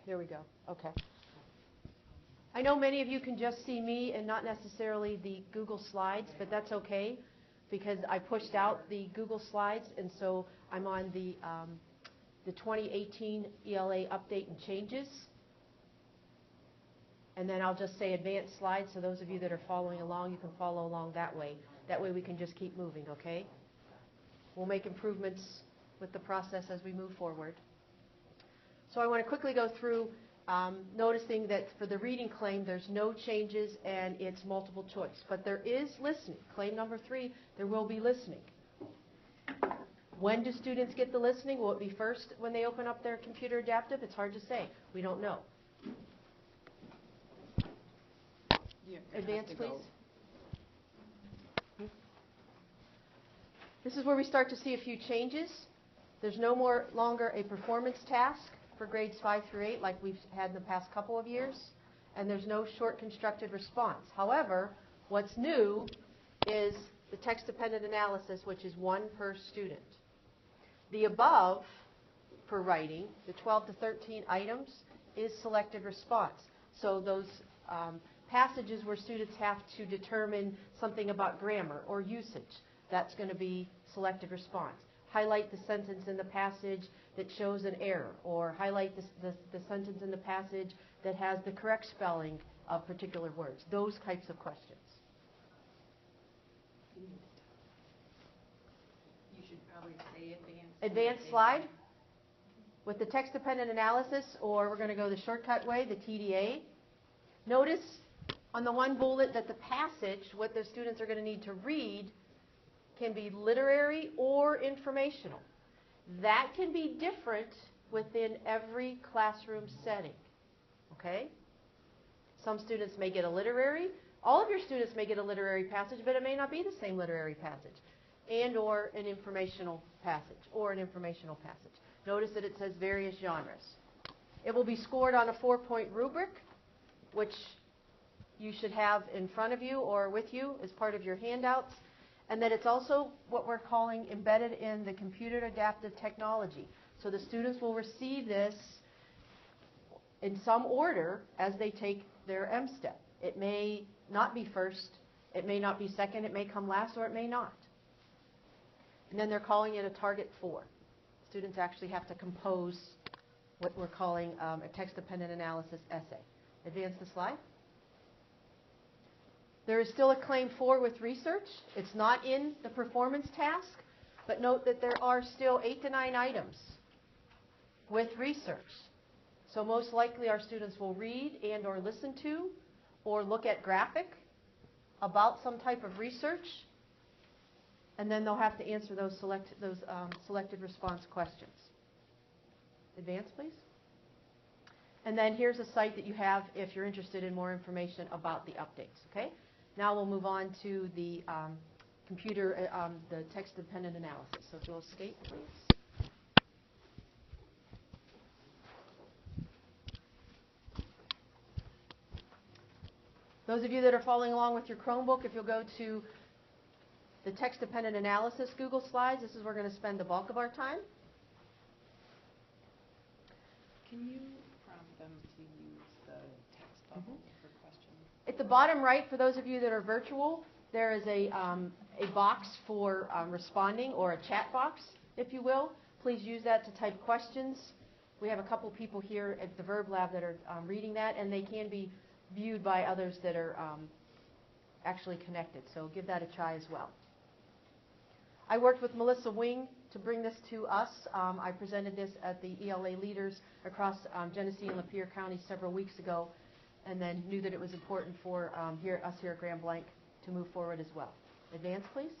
There we go. Okay. I know many of you can just see me and not necessarily the Google Slides, but that's okay because I pushed out the Google Slides, and so I'm on the 2018 ELA update and changes. And then I'll just say advanced slides, so those of you that are following along, you can follow along that way. That way we can just keep moving, okay? We'll make improvements with the process as we move forward. So I want to quickly go through noticing that for the reading claim, there's no changes and it's multiple choice. But there is listening. Claim number 3, there will be listening. When do students get the listening? Will it be first when they open up their computer adaptive? It's hard to say. We don't know. Advance, please. This is where we start to see a few changes. There's no longer a performance task for grades 5 through 8 like we've had in the past couple of years, and there's no short constructed response. However, what's new is the text-dependent analysis, which is 1 per student. The above, for writing, the 12 to 13 items, is selected response. So those passages where students have to determine something about grammar or usage, that's going to be selected response. Highlight the sentence in the passage that shows an error, or highlight the sentence in the passage that has the correct spelling of particular words. Those types of questions. You should probably say advanced. Advanced slide with the text-dependent analysis, or we're going to go the shortcut way, the TDA. Notice on the one bullet that the passage, what the students are going to need to read, can be literary or informational. That can be different within every classroom setting. Okay? Some students may get a literary. All of your students may get a literary passage, but it may not be the same literary passage, and or an informational passage, Notice that it says various genres. It will be scored on a 4-point rubric, which you should have in front of you or with you as part of your handouts. And that it's also what we're calling embedded in the computer adaptive technology. So the students will receive this in some order as they take their M-step. It may not be first, it may not be second, it may come last, or it may not. And then they're calling it a target 4. Students actually have to compose what we're calling a text-dependent analysis essay. Advance the slide. There is still a claim 4 with research. It's not in the performance task, but note that there are still 8 to 9 items with research. So most likely our students will read and or listen to or look at graphic about some type of research, and then they'll have to answer those selected response questions. Advance, please. And then here's a site that you have if you're interested in more information about the updates. Okay? Now we'll move on to the the text-dependent analysis. So if you'll escape, please. Those of you that are following along with your Chromebook, if you'll go to the text-dependent analysis Google Slides, this is where we're going to spend the bulk of our time. Can you prompt them to use the text bubble for questions? At the bottom right, for those of you that are virtual, there is a box for responding, or a chat box, if you will. Please use that to type questions. We have a couple people here at the Verb Lab that are reading that, and they can be viewed by others that are actually connected. So give that a try as well. I worked with Melissa Wing to bring this to us. I presented this at the ELA leaders across Genesee and Lapeer County several weeks ago, and then knew that it was important for us here at Grand Blanc to move forward as well. Advance, please.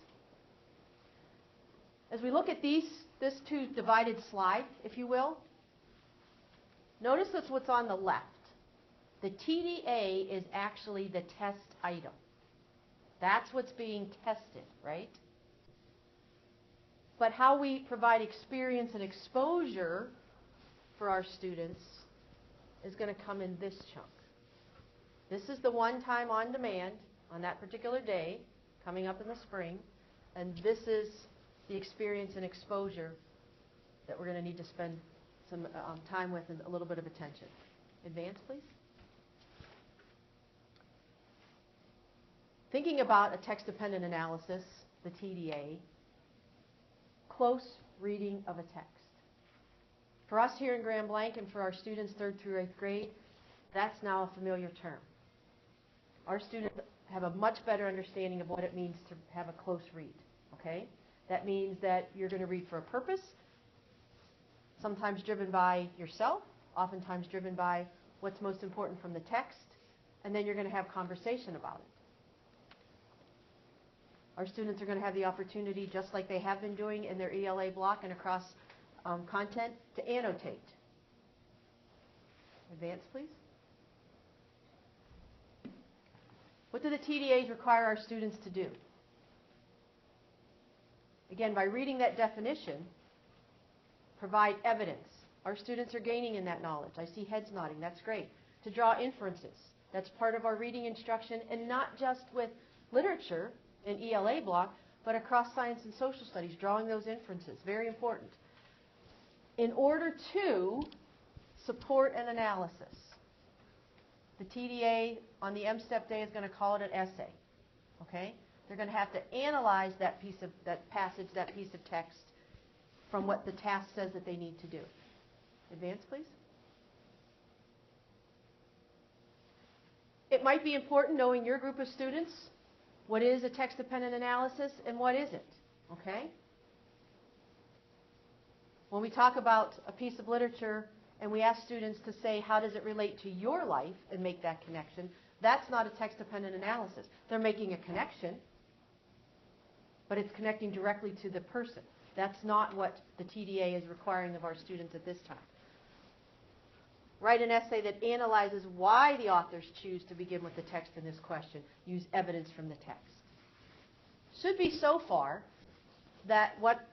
As we look at this 2 divided slide, if you will, notice that's what's on the left. The TDA is actually the test item. That's what's being tested, right? But how we provide experience and exposure for our students is going to come in this chunk. This is the one-time on demand on that particular day, coming up in the spring, and this is the experience and exposure that we're going to need to spend some time with and a little bit of attention. Advance, please. Thinking about a text-dependent analysis, the TDA, close reading of a text. For us here in Grand Blanc and for our students 3rd through 8th grade, that's now a familiar term. Our students have a much better understanding of what it means to have a close read. Okay? That means that you're going to read for a purpose, sometimes driven by yourself, oftentimes driven by what's most important from the text, and then you're going to have conversation about it. Our students are going to have the opportunity, just like they have been doing in their ELA block and across content, to annotate. Advance, please. What do the TDAs require our students to do? Again, by reading that definition, provide evidence. Our students are gaining in that knowledge. I see heads nodding. That's great. To draw inferences. That's part of our reading instruction, and not just with literature in ELA block, but across science and social studies, drawing those inferences. Very important. In order to support an analysis, the TDA on the M-STEP day is going to call it an essay. Okay? They're going to have to analyze that passage, that piece of text from what the task says that they need to do. Advance, please. It might be important, knowing your group of students, what is a text-dependent analysis and what isn't. Okay? When we talk about a piece of literature and we ask students to say, how does it relate to your life, and make that connection, that's not a text-dependent analysis. They're making a connection, but it's connecting directly to the person. That's not what the TDA is requiring of our students at this time. Write an essay that analyzes why the authors choose to begin with the text in this question. Use evidence from the text. Should be so far that what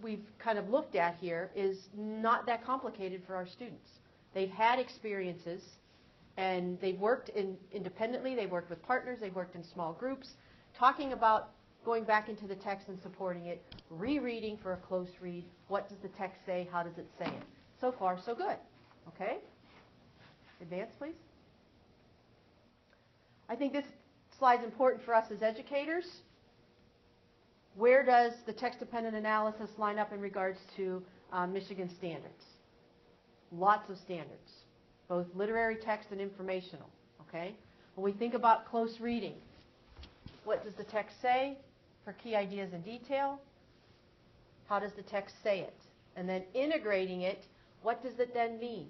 we've kind of looked at here is not that complicated for our students. They've had experiences, and they've worked independently, they've worked with partners, they've worked in small groups, talking about going back into the text and supporting it, rereading for a close read. What does the text say? How does it say it? So far, so good. Okay? Advance, please. I think this slide's important for us as educators. Where does the text-dependent analysis line up in regards to Michigan standards? Lots of standards, both literary text and informational. Okay? When we think about close reading, what does the text say for key ideas and detail? How does the text say it? And then integrating it, what does it then mean?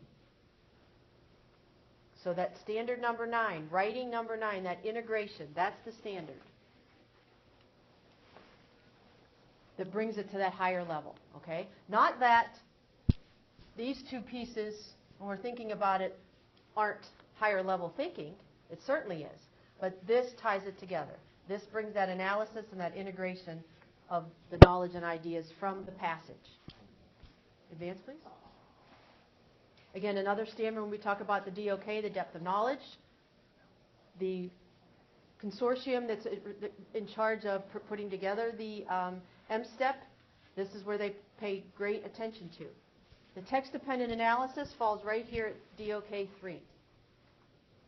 So that standard number 9, writing number 9, that integration, that's the standard that brings it to that higher level. Okay? Not that these two pieces, when we're thinking about it, aren't higher level thinking. It certainly is. But this ties it together. This brings that analysis and that integration of the knowledge and ideas from the passage. Advance, please. Again, another standard when we talk about the DOK, the depth of knowledge, the consortium that's in charge of putting together the M-STEP, this is where they pay great attention to. The text-dependent analysis falls right here at DOK 3.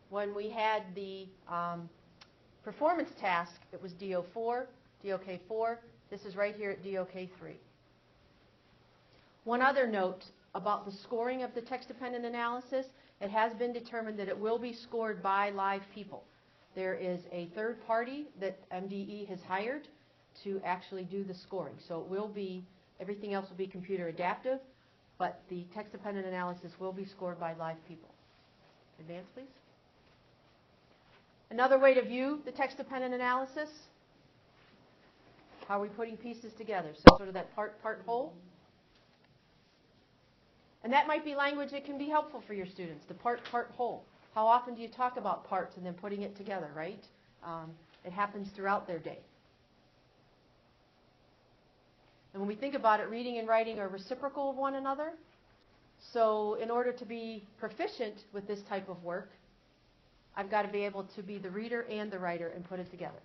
When we had the performance task, it was DOK 4. This is right here at DOK 3. One other note about the scoring of the text-dependent analysis, it has been determined that it will be scored by live people. There is a third party that MDE has hired to actually do the scoring. So it will be, everything else will be computer adaptive, but the text-dependent analysis will be scored by live people. Advance, please. Another way to view the text-dependent analysis, how are we putting pieces together? So sort of that part whole. And that might be language that can be helpful for your students, the part whole. How often do you talk about parts and then putting it together, right? It happens throughout their day. And when we think about it, reading and writing are reciprocal of one another. So in order to be proficient with this type of work, I've got to be able to be the reader and the writer and put it together.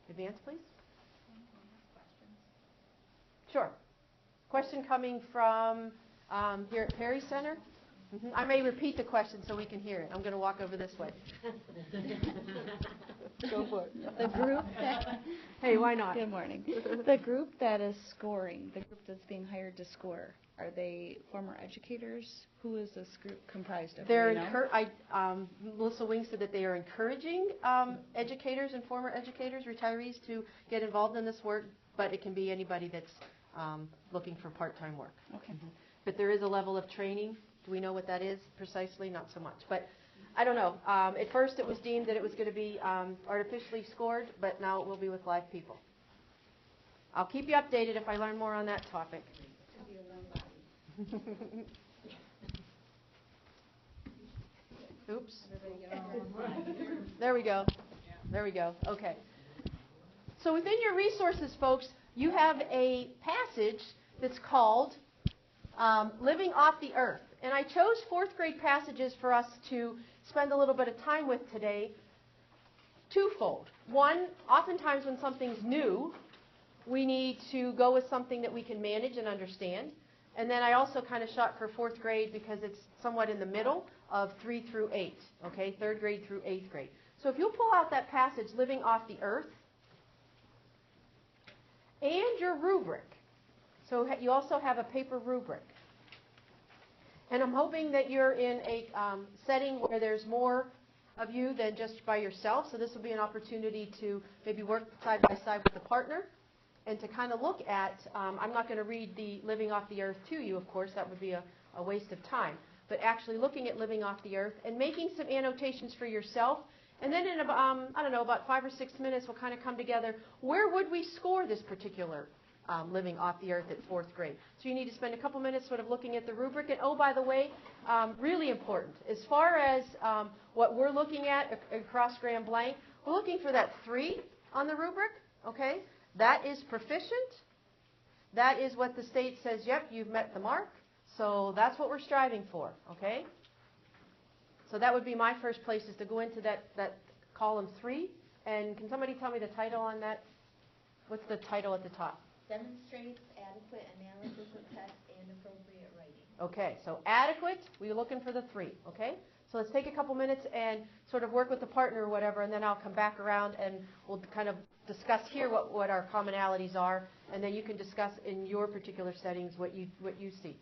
Advance, please. Sure. Question coming from here at Perry Center. I may repeat the question so we can hear it. I'm going to walk over this way. Go for it. The group that, Hey, why not? good morning. The group that is scoring, the group that's being hired to score, are they former educators? Who is this group comprised of? They're Do you know? Melissa Wing said that they are encouraging educators and former educators, retirees, to get involved in this work, but it can be anybody that's looking for part-time work. Okay. But there is a level of training. Do we know what that is precisely? Not so much. But I don't know. At first it was deemed that it was going to be artificially scored, but now it will be with live people. I'll keep you updated if I learn more on that topic. Oops. There we go. There we go. Okay. So within your resources, folks, you have a passage that's called Living Off the Earth. And I chose fourth grade passages for us to spend a little bit of time with today, twofold. One, oftentimes when something's new, we need to go with something that we can manage and understand. And then I also kind of shot for fourth grade because it's somewhat in the middle of 3 through 8, okay, third grade through 8th grade. So if you'll pull out that passage, Living Off the Earth, and your rubric. So you also have a paper rubric. And I'm hoping that you're in a setting where there's more of you than just by yourself. So this will be an opportunity to maybe work side by side with a partner and to kind of look at, I'm not going to read the Living Off the Earth to you, of course. That would be a waste of time. But actually looking at Living Off the Earth and making some annotations for yourself. And then in about, about 5 or 6 minutes, we'll kind of come together. Where would we score this particular Living Off the Earth at fourth grade? So you need to spend a couple minutes sort of looking at the rubric. And oh, by the way, really important, as far as what we're looking at across Grand Blanc, we're looking for that 3 on the rubric, okay? That is proficient. That is what the state says, yep, you've met the mark. So that's what we're striving for, okay? So that would be my first place, is to go into that column 3. And can somebody tell me the title on that? What's the title at the top? Demonstrates adequate analysis of text and appropriate writing. Okay, so adequate, we're looking for the 3, okay? So let's take a couple minutes and sort of work with the partner or whatever, and then I'll come back around and we'll kind of discuss here what our commonalities are, and then you can discuss in your particular settings what you see.